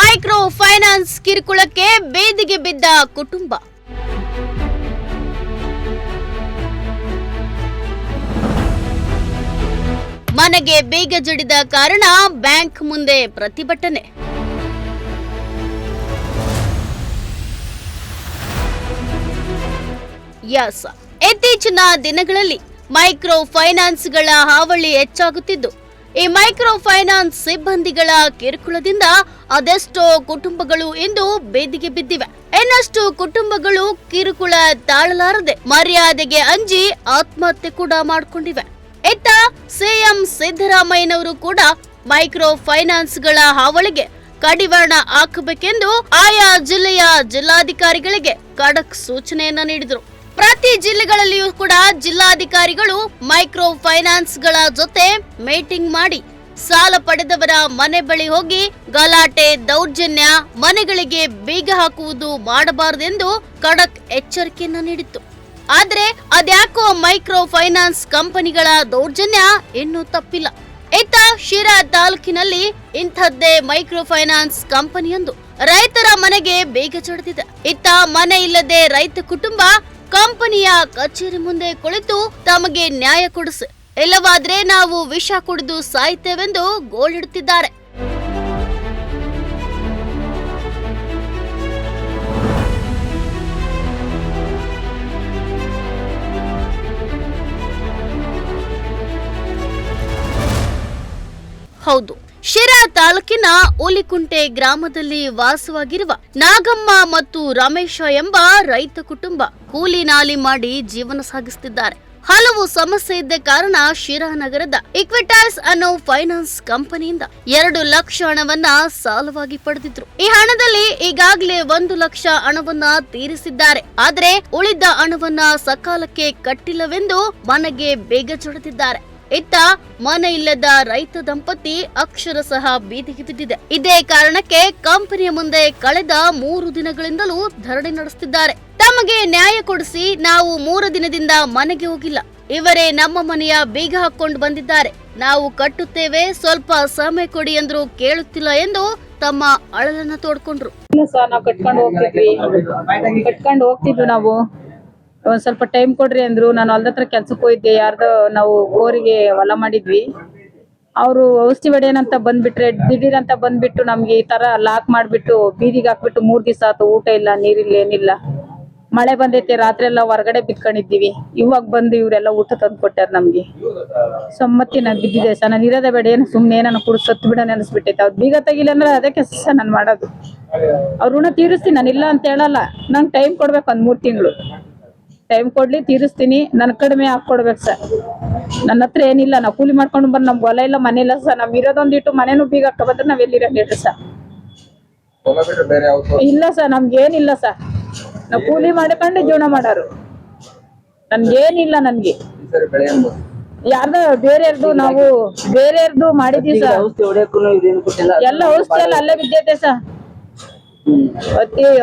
Micro finance ಕಿರುಕುಳಕ್ಕೆ ಬೇದಿಗೆ ಬಿದ್ದ ಕುಟುಂಬ. ಮನೆಗೆ ಬೇಗ ಜಡಿದ ಕಾರಣ ಬ್ಯಾಂಕ್ ಮುಂದೆ ಪ್ರತಿಭಟನೆ. ಯಸ್, ಇತ್ತೀಚಿನ ದಿನಗಳಲ್ಲಿ ಮೈಕ್ರೋ ಫೈನಾನ್ಸ್ಗಳ ಹಾವಳಿ ಹೆಚ್ಚಾಗುತ್ತಿದ್ದು, ಈ ಮೈಕ್ರೋ ಫೈನಾನ್ಸ್ ಸಿಬ್ಬಂದಿಗಳ ಕಿರುಕುಳದಿಂದ ಅದೆಷ್ಟೋ ಕುಟುಂಬಗಳು ಇಂದು ಬೇದಿಗೆ ಬಿದ್ದಿವೆ. ಇನ್ನಷ್ಟು ಕುಟುಂಬಗಳು ಕಿರುಕುಳ ತಾಳಲಾರದೆ ಮರ್ಯಾದೆಗೆ ಅಂಜಿ ಆತ್ಮಹತ್ಯೆ ಕೂಡ ಮಾಡಿಕೊಂಡಿವೆ. ಇತ್ತ ಸಿಎಂ ಸಿದ್ದರಾಮಯ್ಯನವರು ಕೂಡ ಮೈಕ್ರೋ ಫೈನಾನ್ಸ್ಗಳ ಹಾವಳಿಗೆ ಕಡಿವಾಣ ಹಾಕಬೇಕೆಂದು ಆಯಾ ಜಿಲ್ಲೆಯ ಜಿಲ್ಲಾಧಿಕಾರಿಗಳಿಗೆ ಖಡಕ್ ಸೂಚನೆಯನ್ನ ನೀಡಿದರು. ಪ್ರತಿ ಜಿಲ್ಲೆಗಳಲ್ಲಿಯೂ ಕೂಡ ಜಿಲ್ಲಾಧಿಕಾರಿಗಳು ಮೈಕ್ರೋ ಫೈನಾನ್ಸ್ಗಳ ಜೊತೆ ಮೀಟಿಂಗ್ ಮಾಡಿ ಸಾಲ ಪಡೆದವರ ಮನೆ ಬಳಿ ಹೋಗಿ ಗಲಾಟೆ, ದೌರ್ಜನ್ಯ, ಮನೆಗಳಿಗೆ ಬೀಗ ಹಾಕುವುದು ಮಾಡಬಾರದೆಂದು ಖಡಕ್ ಎಚ್ಚರಿಕೆಯನ್ನ ನೀಡಿತ್ತು. ಆದ್ರೆ ಅದ್ಯಾಕೋ ಮೈಕ್ರೋ ಫೈನಾನ್ಸ್ ಕಂಪನಿಗಳ ದೌರ್ಜನ್ಯ ಇನ್ನೂ ತಪ್ಪಿಲ್ಲ. ಇತ್ತ ಶಿರಾ ತಾಲೂಕಿನಲ್ಲಿ ಇಂಥದ್ದೇ ಮೈಕ್ರೋ ಫೈನಾನ್ಸ್ ಕಂಪನಿಯೊಂದು ರೈತರ ಮನೆಗೆ ಬೇಗ ಜಡಿದಿದೆ. ಇತ್ತ ಮನೆ ಇಲ್ಲದೆ ರೈತ ಕುಟುಂಬ ಕಂಪನಿಯ ಕಚೇರಿ ಮುಂದೆ ಕುಳಿತು ತಮಗೆ ನ್ಯಾಯ ಕೊಡಿಸಿ, ಇಲ್ಲವಾದ್ರೆ ನಾವು ವಿಷ ಕುಡಿದು ಸಾಯ್ತೇವೆಂದು ಗೋಳಿಡುತ್ತಿದ್ದಾರೆ. ಹೌದು, ಶಿರಾ ತಾಲೂಕಿನ ಹುಲಿಕುಂಟೆ ಗ್ರಾಮದಲ್ಲಿ ವಾಸವಾಗಿರುವ ನಾಗಮ್ಮ ಮತ್ತು ರಮೇಶ ಎಂಬ ರೈತ ಕುಟುಂಬ ಕೂಲಿ ನಾಲಿ ಮಾಡಿ ಜೀವನ ಸಾಗಿಸುತ್ತಿದ್ದಾರೆ. ಹಲವು ಸಮಸ್ಯೆ ಇದ್ದ ಕಾರಣ ಶಿರಾ ನಗರದ ಇಕ್ವಿಟಾಸ್ ಅನ್ನೋ ಫೈನಾನ್ಸ್ ಕಂಪನಿಯಿಂದ 2 ಲಕ್ಷ ಹಣವನ್ನ ಸಾಲವಾಗಿ ಪಡೆದಿದ್ರು. ಈ ಹಣದಲ್ಲಿ ಈಗಾಗಲೇ 1 ಲಕ್ಷ ಹಣವನ್ನ ತೀರಿಸಿದ್ದಾರೆ. ಆದ್ರೆ ಉಳಿದ ಹಣವನ್ನ ಸಕಾಲಕ್ಕೆ ಕಟ್ಟಿಲ್ಲವೆಂದು ಮನೆಗೆ ಬೇಗ ಜಡಿದಿದ್ದಾರೆ. ಇತ್ತ ಮನೆ ಇಲ್ಲದ ರೈತ ದಂಪತಿ ಅಕ್ಷರಶಃ ಬೀದಿಗೆ ಬಿದ್ದಿದೆ. ಇದೇ ಕಾರಣಕ್ಕೆ ಕಂಪನಿಯ ಮುಂದೆ ಕಳೆದ 3 ದಿನಗಳಿಂದಲೂ ಧರಣಿ ನಡೆಸುತ್ತಿದ್ದಾರೆ. ತಮಗೆ ನ್ಯಾಯ ಕೊಡಿಸಿ, ನಾವು 3 ದಿನದಿಂದ ಮನೆಗೆ ಹೋಗಿಲ್ಲ, ಇವರೇ ನಮ್ಮ ಮನೆಯ ಬೀಗ ಹಾಕೊಂಡು ಬಂದಿದ್ದಾರೆ, ನಾವು ಕಟ್ಟುತ್ತೇವೆ, ಸ್ವಲ್ಪ ಸಮಯ ಕೊಡಿ ಎಂದ್ರು ಕೇಳುತ್ತಿಲ್ಲ ಎಂದು ತಮ್ಮ ಅಳಲನ್ನ ತೋಡ್ಕೊಂಡ್ರು. ಇಲ್ಲ ಸರ್, ನಾವು ಕಟ್ಕೊಂಡು ಹೋಗ್ತಿದ್ವಿ ನಾವು. ಒಂದ್ ಸ್ವಲ್ಪ ಟೈಮ್ ಕೊಡ್ರಿ ಅಂದ್ರು. ನಾನು ಹೊಲ್ದ ಹತ್ರ ಕೆಲ್ಸಕ್ಕೆ ಹೋಗಿದ್ದೆ. ಯಾರ್ದೋ ನಾವು ಗೋರಿಗೆ ಹೊಲ ಮಾಡಿದ್ವಿ. ಅವರು ಔಷಧಿ ಹೊಡೆಯನಂತ ಬಂದ್ಬಿಟ್ರೆ, ದಿಢೀರ್ ಅಂತ ಬಂದ್ಬಿಟ್ಟು ನಮ್ಗೆ ಈ ತರ ಲಾಕ್ ಮಾಡ್ಬಿಟ್ಟು ಬೀದಿಗೆ ಹಾಕ್ಬಿಟ್ಟು 3 ದಿವಸ ಆಯ್ತು. ಊಟ ಇಲ್ಲ, ನೀರಿಲ್ಲ, ಏನಿಲ್ಲ. ಮಳೆ ಬಂದೈತೆ, ರಾತ್ರಿ ಎಲ್ಲ ಹೊರಗಡೆ ಬಿತ್ಕೊಂಡಿದ್ದೀವಿ. ಇವಾಗ ಬಂದು ಇವರೆಲ್ಲ ಊಟ ತಂದು ಕೊಟ್ಟಾರ ನಮ್ಗೆ. ಸಮ್ಮತಿ ನಾನ್ ಬಿದ್ದಿದೆ ಸರ್. ನಾನು ಇರೋದೇ ಬೇಡ, ಏನು ಸುಮ್ನೆ ನಾನು ಕುಡಿದು ಸತ್ತು ಬಿಡೋಣ ಅನಿಸ್ಬಿಟ್ಟೈತೆ. ಅವ್ರು ಬೀಗ ತೆಗಿಲ್ಲ ಅಂದ್ರೆ ಅದಕ್ಕೆ ಸರ್ ನಾನು ಮಾಡೋದು. ಅವ್ರ ಋಣ ತೀರಿಸ್ತೀನಿ, ನಾನು ಇಲ್ಲ ಅಂತ ಹೇಳಲ್ಲ. ನಂಗೆ ಟೈಮ್ ಕೊಡ್ಬೇಕು, 1-3 ತಿಂಗಳು ಟೈಮ್ ಕೊಡ್ಲಿ, ತೀರಿಸ್ತೀನಿ. ನನ್ ಕಡಿಮೆ ಹಾಕೊಡ್ಬೇಕು ಸರ್. ನನ್ನ ಹತ್ರ ಏನಿಲ್ಲ, ನಾವು ಕೂಲಿ ಮಾಡ್ಕೊಂಡು ಬಂದು ನಮ್ಗೆ ಹೊಲ ಇಲ್ಲ, ಮನೆ ಇಲ್ಲ ಸರ್. ನಮ್ ಇರೋದೊಂದಿಟ್ಟು ಮನೇನು ಬೀಗ ಹಾಕ ಬಂದ್ರೆ ನಾವ್ ಎಲ್ಲಿರಂಗ್ ಹೇಳ್ರಿ ಸರ್. ಇಲ್ಲ ಸರ್, ನಮ್ಗೆ ಏನಿಲ್ಲ ಸರ್. ನಾವು ಕೂಲಿ ಮಾಡ್ಕೊಂಡು ಜೀವನ ಮಾಡೋರು. ನನ್ಗೇನಿಲ್ಲ. ನನ್ಗೆ ಯಾರ್ದೋ ಬೇರೆಯವ್ರದ್ದು ಮಾಡಿದ್ವಿ ಸರ್. ಎಲ್ಲ ಔಷಧಿ ಎಲ್ಲ ಅಲ್ಲೇ ಬಿದ್ದೈತೆ ಸರ್.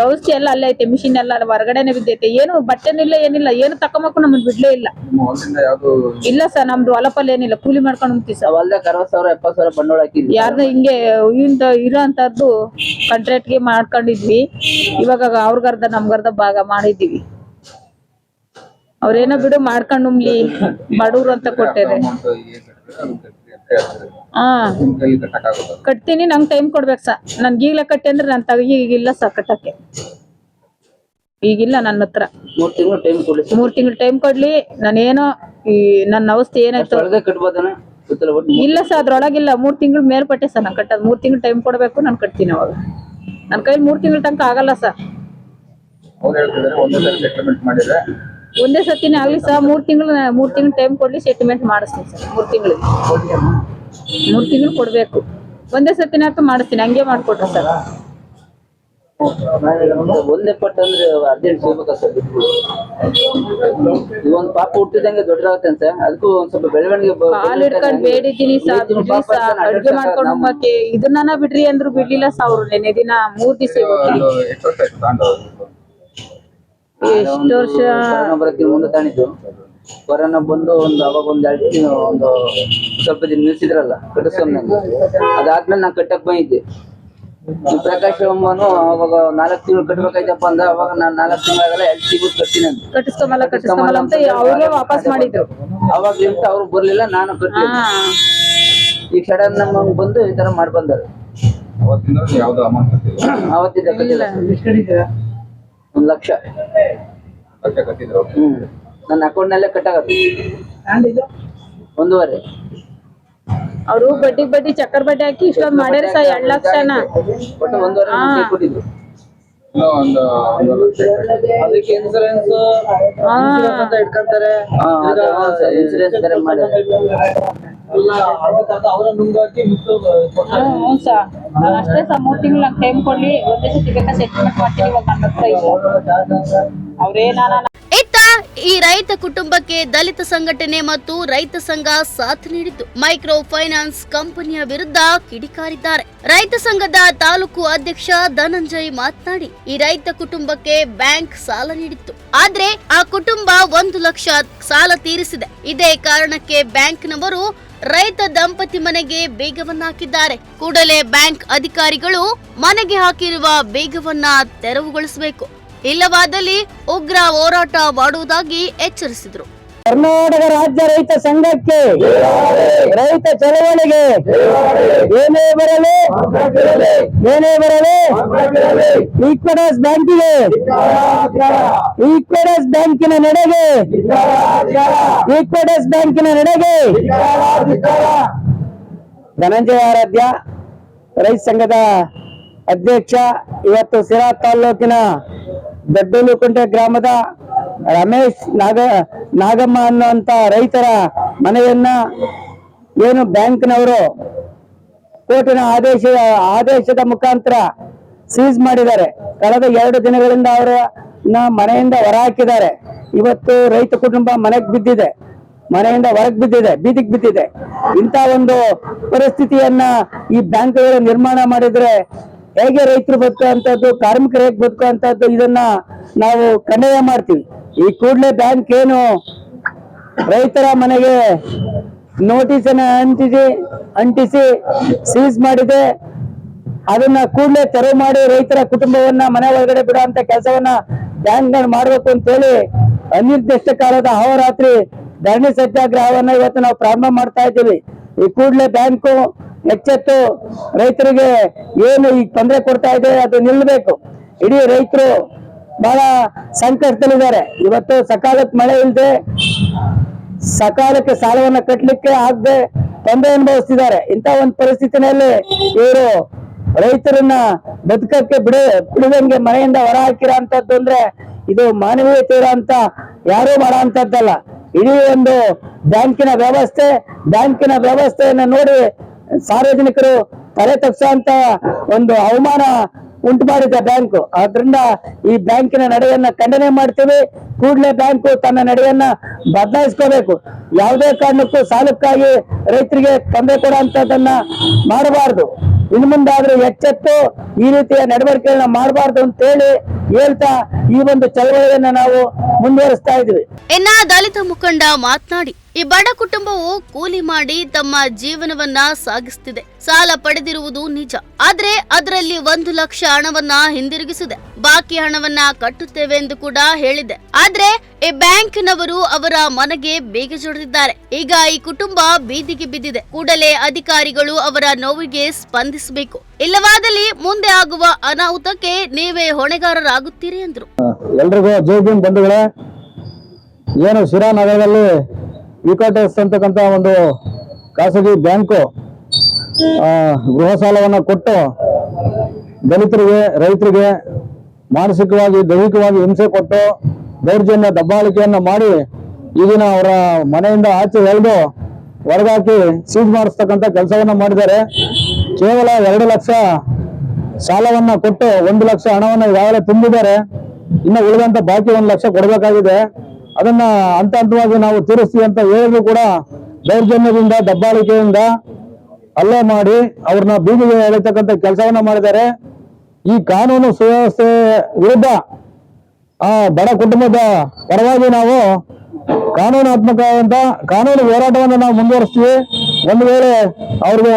ಔಷಧಿ ಎಲ್ಲ ಅಲ್ಲೇ ಐತೆ, ಮಿಷಿನ್ ಎಲ್ಲ ಹೊರಗಡೆನೆ ಬಿದ್ದೈತೆ. ಏನು ಬಟ್ಟೆನಿಲ್ಲ, ಏನಿಲ್ಲ, ಏನು ತಕೊಂಬಕು ನಮ್ಗೆ ಬಿಡ್ಲೇ ಇಲ್ಲ. ಇಲ್ಲ ಸರ್, ನಮ್ದು ಹೊಲಪಲ್ ಏನಿಲ್ಲ, ಕೂಲಿ ಮಾಡ್ಕೊಂಡು ಹೋಗ್ತೀವಿ ಸರ್. 60,000-70,000 ಬಂಡವಾಳ ಹಾಕಿದ್ವಿ. ಯಾರ್ದ ಹಿಂಗೆ ಇರೋ ಅಂತದ್ದು ಕಾಂಟ್ರಾಕ್ಟ್ಗೆ ಮಾಡ್ಕೊಂಡಿದ್ವಿ. ಇವಾಗ ಅವ್ರಿಗರ್ಧ ನಮ್ಗರ್ಧ ಭಾಗ ಮಾಡಿದೀವಿ. ಅವ್ರೇನೋ ಬಿಡು ಮಾಡ್ಕೊಂಡು ಉಮ್ಲಿ, ಬಡವ್ರು ಅಂತ ಕೊಟ್ಟೇರೆ. ಕಟ್ತೀನಿ, ನಂಗೆ ಟೈಮ್ ಕೊಡ್ಬೇಕು ಸರ್. ನನ್ಗೆ ಈಗಲೇ ಕಟ್ಟಿ ಅಂದ್ರೆ ನಾನು ಈಗಿಲ್ಲ ಸರ್ ಕಟ್ಟಕ್ಕೆ. ಈಗಿಲ್ಲ ನನ್ನ ಹತ್ರ. 3 ತಿಂಗಳು ಟೈಮ್ ಕೊಡ್ಲಿ. 3 ತಿಂಗಳು ಟೈಮ್ ಕೊಡ್ಲಿ. ನಾನೇನೋ ಈ ನನ್ನ ಅವಸ್ಥೆ ಏನಾಯ್ತು ಇಲ್ಲ ಸರ್, ಅದ್ರೊಳಗಿಲ್ಲ. 3 ತಿಂಗಳು ಮೇಲ್ಪಟ್ಟೆ ಸರ್ ನಾನು ಕಟ್ಟೋದು. 3 ತಿಂಗಳು ಟೈಮ್ ಕೊಡ್ಬೇಕು, ನಾನು ಕಟ್ತೀನಿ. ಅವಾಗ ನನ್ನ ಕೈಲಿ 3 ತಿಂಗಳ ತನಕ ಆಗಲ್ಲ ಸರ್. ಒಂದೇ ಸತಿನೇ ಆಗ್ಲಿ ಸರ್. 3 ತಿಂಗಳು ಟೈಮ್ ಕೊಡ್ಲಿ, ಸೆಟಲ್ಮೆಂಟ್ ಮಾಡಿಸ್ತೀನಿ ಸರ್. 3 ತಿಂಗಳು ಕೊಡ್ಬೇಕು. ಒಂದೇ ಸತಿನ ಮಾಡಿಸ್ತೀನಿ. ಹಂಗೆ ಮಾಡ್ಕೊಟ್ರಿ ಸರ್. ಒಂದೇ ಪಟ್ಟು ಅಂದ್ರೆ ಅರ್ಜೆಂಟ್ ಸಿಗ್ಬೇಕ ಸರ್. ಒಂದ್ ಪಾಪ ಹುಟ್ಟಿದಂಗೆ ದೊಡ್ಡದಾಗತ್ತೆ ಸರ್. ಅದಕ್ಕೂ ಒಂದ್ ಸ್ವಲ್ಪ ಬೆಳವಣಿಗೆ ಕಾಲ್ ಹಿಡ್ಕೊಂಡ್ ಬೇಡಿದ್ದೀನಿ ಸರ್. ಅಡ್ಗೆ ಮಾಡ್ಕೊಂಡು ಮತ್ತೆ ಇದನ್ನ ಬಿಡ್ರಿ ಅಂದ್ರು ಬಿಡ್ಲಿಲ್ಲ ಸರ್. ಅವ್ರು ನೆನೆ ದಿನ 3 ದಿವಸ ಎಷ್ಟು ವರ್ಷ ಬರಕ್ಕೆ ಮುಂದೆ ತಾಣಿದ್ದು. ಕೊರೋನಾ ಬಂದು ಅವಾಗ ಒಂದ್ ಸ್ವಲ್ಪ ದಿನ ನಿಲ್ಸಿದ್ರಲ್ಲ ಕಟ್ಟಿಸ್ಕೊಂಡ್. ಅದಾದ್ಮೇಲೆ ನಾ ಕಟ್ಟಕ್ ಬಂದಿದ್ದೆ. ಈ ಪ್ರಕಾಶ್ ಅಮ್ಮನು ಅವಾಗ 4 ತಿಂಗಳು ಕಟ್ಬೇಕಾಯ್ತಪ್ಪ ಅಂದ. ಅವಾಗ ನಾನು 4 ತಿಂಗಳಾಗಲ್ಲ 2 ತಿಂಗಳು ಕಟ್ತೀನಿ ಅಂತ ಕಟ್ಟಿಸ್ಕೊಂಬಲ್ಲ ಅಂತ ಅವರೇ ವಾಪಸ್ ಮಾಡಿದ್ರು. ಅವಾಗ ಅವ್ರು ಬರ್ಲಿಲ್ಲ, ನಾನು ಕಟ್ಟಿ ಈ ಸಡನ್ ನಮ್ಮಂಗ್ ಬಂದು ಈ ತರ ಮಾಡಿ ಬಂದರು. ಅವತ್ತಿಂದ ಕಟ್ಟಿಲ್ಲ 1 ಲಕ್ಷ. ನನ್ನ ಅಕೌಂಟ್ ನಲ್ಲೇ ಕಟ್ಟಾಗತ್ತೆ 1.5. ಅವರು ಬಡ್ಡಿ ಚಕ್ಕರ್ ಬಡ್ಡಿ ಹಾಕಿ ಇಷ್ಟೊಂದು ಮಾಡ್ಯಾರ ಸರ್ 2 ಲಕ್ಷನ. ಒಟ್ಟು 1.5 ಕೊಟ್ಟಿದ್ರು. ಅದಕ್ಕೆ ಇನ್ಸೂರೆನ್ಸ್ ಅಂತ ಇಟ್ಕೊಂತಾರೆ. ಇನ್ಸೂರೆನ್ಸ್ ಬೇರೆ ಮಾಡಿದ್ದಾರೆ. ಅಷ್ಟೇ ಸರ್ 3 ತಿಂಗಳು ನಂಗೆ ಟೈಮ್ ಕೊಡ್ಲಿ, ಒಂದೇ ಸತಿ ಬೇಕಾ ಸೆಟ್ಲ್ಮೆಂಟ್ ಮಾಡ್ತೀನಿ. ಇವಾಗ ನನ್ನ ಹತ್ರ ಅವ್ರೇನ ಇತ್ತ ಈ ರೈತ ಕುಟುಂಬಕ್ಕೆ ದಲಿತ ಸಂಘಟನೆ ಮತ್ತು ರೈತ ಸಂಘ ಸಾಥ್ ನೀಡಿತು. ಮೈಕ್ರೋ ಫೈನಾನ್ಸ್ ಕಂಪನಿಯ ವಿರುದ್ಧ ಕಿಡಿಕಾರಿದ್ದಾರೆ. ರೈತ ಸಂಘದ ತಾಲೂಕು ಅಧ್ಯಕ್ಷ ಧನಂಜಯ್ ಮಾತನಾಡಿ, ಈ ರೈತ ಕುಟುಂಬಕ್ಕೆ ಬ್ಯಾಂಕ್ ಸಾಲ ನೀಡಿತ್ತು. ಆದ್ರೆ ಆ ಕುಟುಂಬ 1 ಲಕ್ಷ ಸಾಲ ತೀರಿಸಿದೆ. ಇದೇ ಕಾರಣಕ್ಕೆ ಬ್ಯಾಂಕ್ನವರು ರೈತ ದಂಪತಿ ಮನೆಗೆ ಬೇಗವನ್ನ ಹಾಕಿದ್ದಾರೆ. ಕೂಡಲೇ ಬ್ಯಾಂಕ್ ಅಧಿಕಾರಿಗಳು ಮನೆಗೆ ಹಾಕಿರುವ ಬೇಗವನ್ನ ತೆರವುಗೊಳಿಸಬೇಕು, ಇಲ್ಲವಾದಲ್ಲಿ ಉಗ್ರ ಹೋರಾಟ ಮಾಡುವುದಾಗಿ ಎಚ್ಚರಿಸಿದರು. ಕರ್ನಾಟಕ ರಾಜ್ಯ ರೈತ ಸಂಘಕ್ಕೆ, ರೈತ ಚಳವಳಿಗೆ ಏನೇ ಬರಲಿ ಈಕ್ವಿಟಸ್ ಬ್ಯಾಂಕಿಗೆ, ಈಕ್ವಿಟಸ್ ಬ್ಯಾಂಕಿನ ನಡೆಗೆ ಧನಂಜಯ ಆರಾಧ್ಯ ರೈತ ಸಂಘದ ಅಧ್ಯಕ್ಷ. ಇವತ್ತು ಸಿರಾ ತಾಲೂಕಿನ ದೊಡ್ಡಲುಕುಂಟೆ ಗ್ರಾಮದ ರಮೇಶ್ ನಾಗಮ್ಮ ಅನ್ನುವಂತ ರೈತರ ಮನೆಯನ್ನ ಏನು ಬ್ಯಾಂಕ್ನವರು ಕೋರ್ಟಿನ ಆದೇಶದ ಮುಖಾಂತರ ಸೀಸ್ ಮಾಡಿದ್ದಾರೆ. ಕಳೆದ 2 ದಿನಗಳಿಂದ ಅವರನ್ನ ಮನೆಯಿಂದ ಹೊರ ಹಾಕಿದ್ದಾರೆ. ಇವತ್ತು ರೈತ ಕುಟುಂಬ ಮನೆಯಿಂದ ಹೊರಗೆ ಬಿದ್ದಿದೆ, ಬೀದಿಗೆ ಬಿದ್ದಿದೆ. ಇಂಥ ಒಂದು ಪರಿಸ್ಥಿತಿಯನ್ನ ಈ ಬ್ಯಾಂಕ್ಗಳು ನಿರ್ಮಾಣ ಮಾಡಿದ್ರೆ ಹೇಗೆ ರೈತರು ಬದುಕುವಂತದ್ದು, ಕಾರ್ಮಿಕರು ಹೇಗೆ ಬದುಕುವಂತದ್ದು, ಇದನ್ನ ನಾವು ಖಂಡನೆ ಮಾಡ್ತೀವಿ. ಈ ಕೂಡಲೇ ಬ್ಯಾಂಕ್ ಏನು ರೈತರ ಮನೆಗೆ ನೋಟಿಸ್ ಅನ್ನ ಅಂಟಿಸಿ ಸೀಸ್ ಮಾಡಿದೆ, ಅದನ್ನ ಕೂಡಲೇ ತೆರವು ಮಾಡಿ ರೈತರ ಕುಟುಂಬವನ್ನ ಮನೆ ಒಳಗಡೆ ಬಿಡುವಂತ ಕೆಲಸವನ್ನ ಬ್ಯಾಂಕ್ಗಳು ಮಾಡಬೇಕು ಅಂತ ಹೇಳಿ ಅನಿರ್ದಿಷ್ಟ ಕಾಲದ ಅಹೋರಾತ್ರಿ ಧರಣಿ ಸತ್ಯಾಗ್ರಹವನ್ನ ಇವತ್ತು ನಾವು ಪ್ರಾರಂಭ ಮಾಡ್ತಾ ಇದ್ದೀವಿ. ಈ ಕೂಡಲೇ ಬ್ಯಾಂಕು ಎಚ್ಚೆತ್ತು ರೈತರಿಗೆ ಏನು ಈಗ ತೊಂದರೆ ಕೊಡ್ತಾ ಇದೆ ಅದು ನಿಲ್ಲಬೇಕು. ಇಡೀ ರೈತರು ಬಹಳ ಸಂಕಷ್ಟದಲ್ಲಿದ್ದಾರೆ. ಇವತ್ತು ಸಕಾಲಕ್ಕೆ ಮಳೆ ಇಲ್ಲದೆ ಸಕಾಲಕ್ಕೆ ಸಾಲವನ್ನ ಕಟ್ಟಲಿಕ್ಕೆ ಆಗದೆ ತೊಂದರೆ ಅನುಭವಿಸ್ತಿದ್ದಾರೆ. ಇಂಥ ಒಂದು ಪರಿಸ್ಥಿತಿನಲ್ಲಿ ಇವರು ರೈತರನ್ನ ಬದುಕಕ್ಕೆ ಬಿಡದಂಗೆ ಮನೆಯಿಂದ ಹೊರ ಹಾಕಿರೋ ಅಂತದ್ದು ಅಂದ್ರೆ ಇದು ಮಾನವೀಯತೆ ಇರೋ ಅಂತ ಯಾರೂ ಮಾಡೋ ಅಂತದ್ದಲ್ಲ. ಇಡೀ ಒಂದು ಬ್ಯಾಂಕಿನ ವ್ಯವಸ್ಥೆಯನ್ನ ನೋಡಿ ಸಾರ್ವಜನಿಕರು ತಲೆ ತಗ್ಸುವಂತ ಒಂದು ಅವಮಾನ ಉಂಟು ಮಾಡಿದೆ ಬ್ಯಾಂಕ್. ಆದ್ರಿಂದ ಈ ಬ್ಯಾಂಕಿನ ನಡೆಯನ್ನ ಖಂಡನೆ ಮಾಡ್ತೀವಿ. ಕೂಡಲೇ ಬ್ಯಾಂಕು ತನ್ನ ನಡೆಯನ್ನ ಬದಲಾಯಿಸ್ಕೋಬೇಕು. ಯಾವುದೇ ಕಾರಣಕ್ಕೂ ಸಾಲಕ್ಕಾಗಿ ರೈತರಿಗೆ ತೊಂದರೆ ಕೊಡುವಂತದನ್ನ ಮಾಡಬಾರ್ದು. ಇನ್ನು ಮುಂದಾದ್ರೂ ಎಚ್ಚೆತ್ತು ಈ ರೀತಿಯ ನಡವಳಿಕೆಗಳನ್ನ ಮಾಡಬಾರ್ದು ಅಂತ ಹೇಳ್ತಾ ಈ ಒಂದು ಚಳವಳಿಯನ್ನ ನಾವು ಮುಂದುವರಿಸ್ತಾ ಇದ್ವಿ. ಇನ್ನ ದಲಿತ ಮುಖಂಡ ಮಾತನಾಡಿ, ಈ ಬಡ ಕುಟುಂಬವು ಕೂಲಿ ಮಾಡಿ ತಮ್ಮ ಜೀವನವನ್ನ ಸಾಗಿಸುತ್ತಿದೆ. ಸಾಲ ಪಡೆದಿರುವುದು ನಿಜ, ಆದ್ರೆ ಅದರಲ್ಲಿ 1 ಲಕ್ಷ ಹಣವನ್ನ ಹಿಂದಿರುಗಿಸಿದೆ. ಬಾಕಿ ಹಣವನ್ನ ಕಟ್ಟುತ್ತೇವೆ ಎಂದು ಕೂಡ ಹೇಳಿದೆ. ಆದ್ರೆ ಈ ಬ್ಯಾಂಕ್ನವರು ಅವರ ಮನೆಗೆ ಬೇಗ ಜೋಡಿಸಿದ್ದಾರೆ. ಈಗ ಈ ಕುಟುಂಬ ಬೀದಿಗೆ ಬಿದ್ದಿದೆ. ಕೂಡಲೇ ಅಧಿಕಾರಿಗಳು ಅವರ ನೋವಿಗೆ ಸ್ಪಂದಿಸಬೇಕು, ಇಲ್ಲವಾದಲ್ಲಿ ಮುಂದೆ ಆಗುವ ಅನಾಹುತಕ್ಕೆ ನೀವೇ ಹೊಣೆಗಾರರಾಗುತ್ತೀರಿ ಎಂದರು. ಎಲ್ರಿಗೂ ಜೈ ಭೀಮ್ ಬಂಧುಗಳೇ. ಏನು ಶಿರಾ ನಗರದಲ್ಲಿ ವಿಕಾಟಸ್ ಅಂತಕ್ಕಂಥ ಒಂದು ಖಾಸಗಿ ಬ್ಯಾಂಕು ಗೃಹ ಸಾಲವನ್ನು ಕೊಟ್ಟು ದಲಿತರಿಗೆ, ರೈತರಿಗೆ ಮಾನಸಿಕವಾಗಿ, ದೈಹಿಕವಾಗಿ ಹಿಂಸೆ ಕೊಟ್ಟು ದೌರ್ಜನ್ಯ ದಬ್ಬಾಳಿಕೆಯನ್ನು ಮಾಡಿ ಈಗಿನ ಅವರ ಮನೆಯಿಂದ ಆಚೆ ಎಳೆದು ಹೊರಗಾಕಿ ಸೀಜ್ ಮಾಡಿಸ್ತಕ್ಕಂಥ ಕೆಲಸವನ್ನ ಮಾಡಿದ್ದಾರೆ. ಕೇವಲ 2 ಲಕ್ಷ ಸಾಲವನ್ನ ಕೊಟ್ಟು 1 ಲಕ್ಷ ಹಣವನ್ನು ಈಗಾಗಲೇ ತುಂಬಿದ್ದಾರೆ. ಇನ್ನು ಉಳಿದಂತ ಬಾಕಿ 1 ಲಕ್ಷ ಕೊಡಬೇಕಾಗಿದೆ. ಅದನ್ನ ಹಂತವಾಗಿ ನಾವು ತೀರಿಸ್ತೀವಿ ಅಂತ ಹೇಳಿದ್ರು ಕೂಡ ದೌರ್ಜನ್ಯದಿಂದ, ದಬ್ಬಾಳಿಕೆಯಿಂದ ಹಲ್ಲೆ ಮಾಡಿ ಅವ್ರನ್ನ ಬೀದಿಗೆ ಎಳೆತಕ್ಕಂಥ ಕೆಲಸವನ್ನ ಮಾಡಿದ್ದಾರೆ. ಈ ಕಾನೂನು ಸುವ್ಯವಸ್ಥೆ ವಿರುದ್ಧ ಬಡ ಕುಟುಂಬದ ಪರವಾಗಿ ನಾವು ಕಾನೂನು ಹೋರಾಟವನ್ನು ನಾವು ಮುಂದುವರಿಸ್ತೀವಿ. ಒಂದು ವೇಳೆ ಅವ್ರಿಗೆ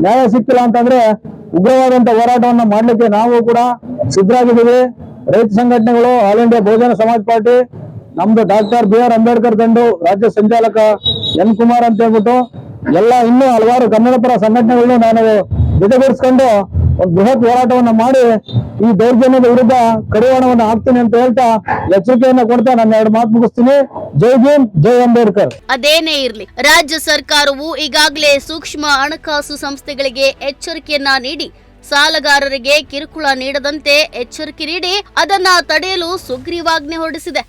ನ್ಯಾಯ ಸಿಕ್ಕಿಲ್ಲ ಅಂತಂದ್ರೆ ಉಗ್ರವಾದಂತ ಹೋರಾಟವನ್ನ ಮಾಡ್ಲಿಕ್ಕೆ ನಾವು ಕೂಡ ಸಿದ್ಧರಾಗಿದ್ದೀವಿ. ರೈತ ಸಂಘಟನೆಗಳು, ಆಲ್ ಇಂಡಿಯಾ ಬಹುಜನ ಸಮಾಜ್ ಪಾರ್ಟಿ, ನಮ್ದು ಡಾಕ್ಟರ್ BR ಅಂಬೇಡ್ಕರ್ ದಂಡು ರಾಜ್ಯ ಸಂಚಾಲಕ N ಕುಮಾರ್ ಅಂತ ಹೇಳ್ಬಿಟ್ಟು ಇನ್ನೂ ಹಲವಾರು ಕನ್ನಡಪರ ಸಂಘಟನೆಗಳನ್ನು ನಾನು ಜೊತೆಗೂಡಿಸ್ಕೊಂಡು ಒಂದು ಬೃಹತ್ ಹೋರಾಟವನ್ನ ಮಾಡಿ ಈ ದೌರ್ಜನ್ಯದ ವಿರುದ್ಧ ಕಡಿವಾಣವನ್ನು ಹಾಕ್ತೀನಿ ಅಂತ ಹೇಳ್ತಾ ಎಚ್ಚರಿಕೆಯನ್ನ ಕೊಡ್ತಾ ನನ್ನ 2 ಮಾತು ಮುಗಿಸ್ತೀನಿ. ಜೈ ಭೀಮ್, ಜೈ ಅಂಬೇಡ್ಕರ್. ಅದೇನೇ ಇರ್ಲಿ, ರಾಜ್ಯ ಸರ್ಕಾರವು ಈಗಾಗಲೇ ಸೂಕ್ಷ್ಮ ಹಣಕಾಸು ಸಂಸ್ಥೆಗಳಿಗೆ ಎಚ್ಚರಿಕೆಯನ್ನ ನೀಡಿ ಸಾಲಗಾರರಿಗೆ ಕಿರುಕುಳ ನೀಡದಂತೆ ಎಚ್ಚರಿಕೆ ನೀಡಿ ಅದನ್ನ ತಡೆಯಲು ಸುಗ್ರೀವಾಜ್ಞೆ ಹೊರಡಿಸಿದೆ.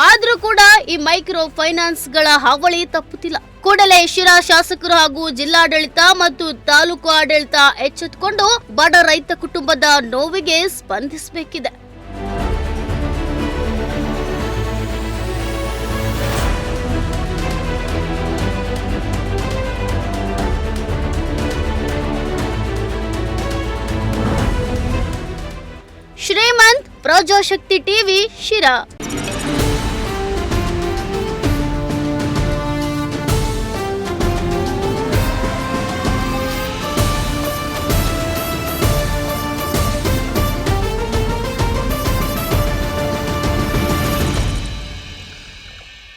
ಆದ್ರೂ ಕೂಡ ಈ ಮೈಕ್ರೋ ಫೈನಾನ್ಸ್ಗಳ ಹಾವಳಿ ತಪ್ಪುತ್ತಿಲ್ಲ. ಕೂಡಲೇ ಶಿರಾ ಶಾಸಕರು ಹಾಗೂ ಜಿಲ್ಲಾಡಳಿತ ಮತ್ತು ತಾಲೂಕು ಆಡಳಿತ ಎಚ್ಚೆತ್ತುಕೊಂಡು ಬಡ ರೈತ ಕುಟುಂಬದ ನೋವಿಗೆ ಸ್ಪಂದಿಸಬೇಕಿದೆ. ಶ್ರೀಮಂತ್, ಪ್ರಜಾಶಕ್ತಿ ಟಿವಿ, ಶಿರಾ.